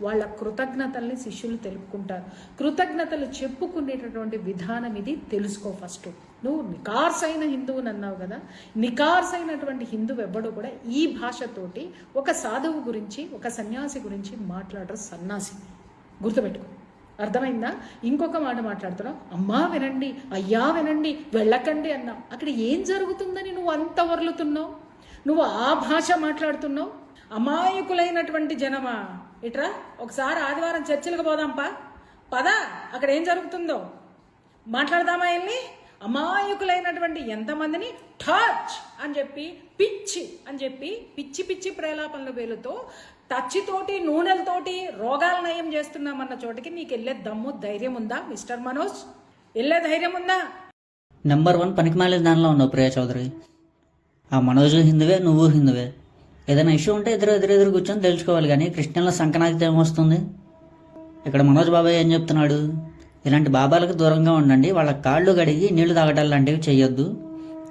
వాళ్ళ కృతజ్ఞతల్ని శిష్యులు తెలుపుకుంటారు. కృతజ్ఞతలు చెప్పుకునేటటువంటి విధానం ఇది తెలుసుకో. ఫస్ట్ నువ్వు నికార్సైన హిందువుని అన్నావు కదా, నికార్సైనటువంటి హిందువు ఎవ్వడు కూడా ఈ భాషతోటి ఒక సాధువు గురించి, ఒక సన్యాసి గురించి మాట్లాడరు. సన్యాసి గుర్తుపెట్టుకో, అర్థమైందా? ఇంకొక మాట మాట్లాడుతున్నావు, అమ్మా వినండి, అయ్యా వినండి, వెళ్ళకండి అన్నావు. అక్కడ ఏం జరుగుతుందని నువ్వు అంత వర్లుతున్నావు? నువ్వు ఆ భాష మాట్లాడుతున్నావు. అమాయకులైనటువంటి జనమా, ఇట్రా ఒకసారి ఆదివారం చర్చిలకు పోదాంపా, పద, అక్కడ ఏం జరుగుతుందో మాట్లాడదామా వెళ్ళి. అమాయకులైనటువంటి ఎంతమందిని టచ్ అని చెప్పి, పిచ్చి అని చెప్పి, పిచ్చి పిచ్చి ప్రేలాపనల వేలుతో, టచ్చితోటి నూనెలతోటి రోగాలు నయం చేస్తున్నామన్న చోటకి నీకు వెళ్ళే దమ్ము ధైర్యం ఉందా మిస్టర్ మనోజ్? వెళ్ళే ధైర్యం ఉందా? నెంబర్ 1 పనికిమాలిన దానిలో ఉన్నావు ప్రియా చౌదరి. ఆ మనోజు హిందువే, నువ్వు హిందువే. ఏదైనా ఇష్యూ ఉంటే ఎదురు కూర్చొని తెలుసుకోవాలి, కానీ కృష్ణుల సంకనాకితే ఏమొస్తుంది? ఇక్కడ మనోజ్ బాబాయ్ ఏం చెప్తున్నాడు, ఇలాంటి బాబాలకు దూరంగా ఉండండి, వాళ్ళ కాళ్ళు కడిగి నీళ్లు తాగటాలు లాంటివి చేయొద్దు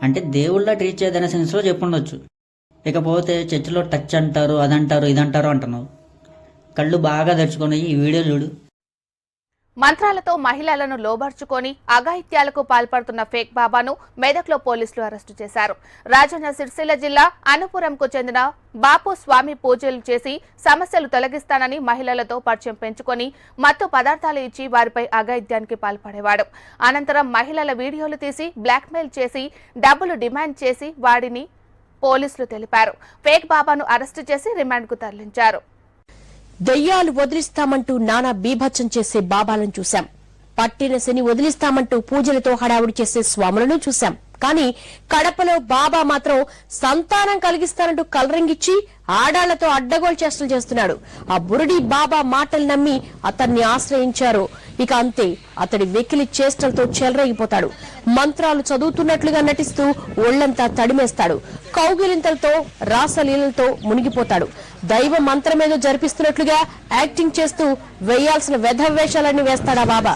అంటే దేవుళ్ళ ట్రీట్ చేయదనే సెన్స్లో చెప్పుండొచ్చు. ఇకపోతే చర్చిలో టచ్ అంటారు, అదంటారు, ఇదంటారు అంటున్నావు. కళ్ళు బాగా తెరుచుకొని ఈ వీడియో చూడు. మంత్రాలతో మహిళలను లోబర్చుకొని అఘాయిత్యాలకు పాల్పడుతున్న ఫేక్ బాబాను మెదక్లో పోలీసులు అరెస్టు చేశారు. రాజన్న సిరిసిల్ల జిల్లా అనుపురంకు చెందిన బాపు స్వామి పూజలు చేసి సమస్యలు తొలగిస్తానని మహిళలతో పరిచయం పెంచుకొని మత్తు పదార్థాలు ఇచ్చి వారిపై అఘాయిత్యానికి పాల్పడేవాడు. అనంతరం మహిళల వీడియోలు తీసి బ్లాక్మెయిల్ చేసి డబ్బులు డిమాండ్ చేసి వాడిని పోలీసులు తెలిపారు. ఫేక్ బాబాను అరెస్టు చేసి రిమాండ్కు తరలించారు. దెయ్యాలు వదిలిస్తామంటూ నానా బీభత్సం చేసే బాబాలను చూశాం. పట్టిన శని వదిలిస్తామంటూ పూజలతో హడావుడి చేసే స్వాములను చూశాం. కానీ కడపలో బాబా మాత్రం సంతానం కలిగిస్తానంటూ కలరింగిచ్చి ఆడాళ్లతో అడ్డగోలు చేష్టలు చేస్తున్నాడు. ఆ బురుడి బాబా మాటలు నమ్మి అతన్ని ఆశ్రయించారు. ఇక అంతే, అతడి వెకిలి చేష్టలతో చెలరేగిపోతాడు. మంత్రాలు చదువుతున్నట్లుగా నటిస్తూ ఒళ్లంతా తడిమేస్తాడు. కౌగిలింతలతో రాసలీలతో మునిగిపోతాడు. దైవ మంత్రమేదో జరిపిస్తున్నట్లుగా యాక్టింగ్ చేస్తూ వేయాల్సిన వెధవేషాలన్నీ వేస్తాడా బాబా.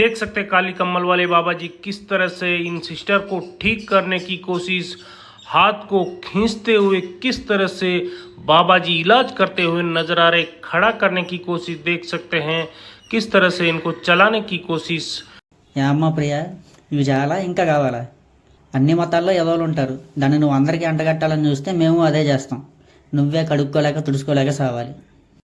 देख सकते काली कम्बल वाले बाबा जी किस तरह से इन सिस्टर को ठीक करने की कोशिश, हाथ को खींचते हुए किस तरह से बाबा जी इलाज करते हुए नजर आ रहे, खड़ा करने की कोशिश देख सकते हैं, किस तरह से इनको चलाने की कोशिश. అమ్మ ప్రియా, ఇవి చాలా ఇంకా కావాలా? అన్ని మతాల్లో ఎదవలు ఉంటారు, దాన్ని నువ్వు అందరికీ అంటగట్టాలని చూస్తే మేము అదే చేస్తాం. నువ్వే కడుక్కోలేక తుడుచుకోలేక సావాలి.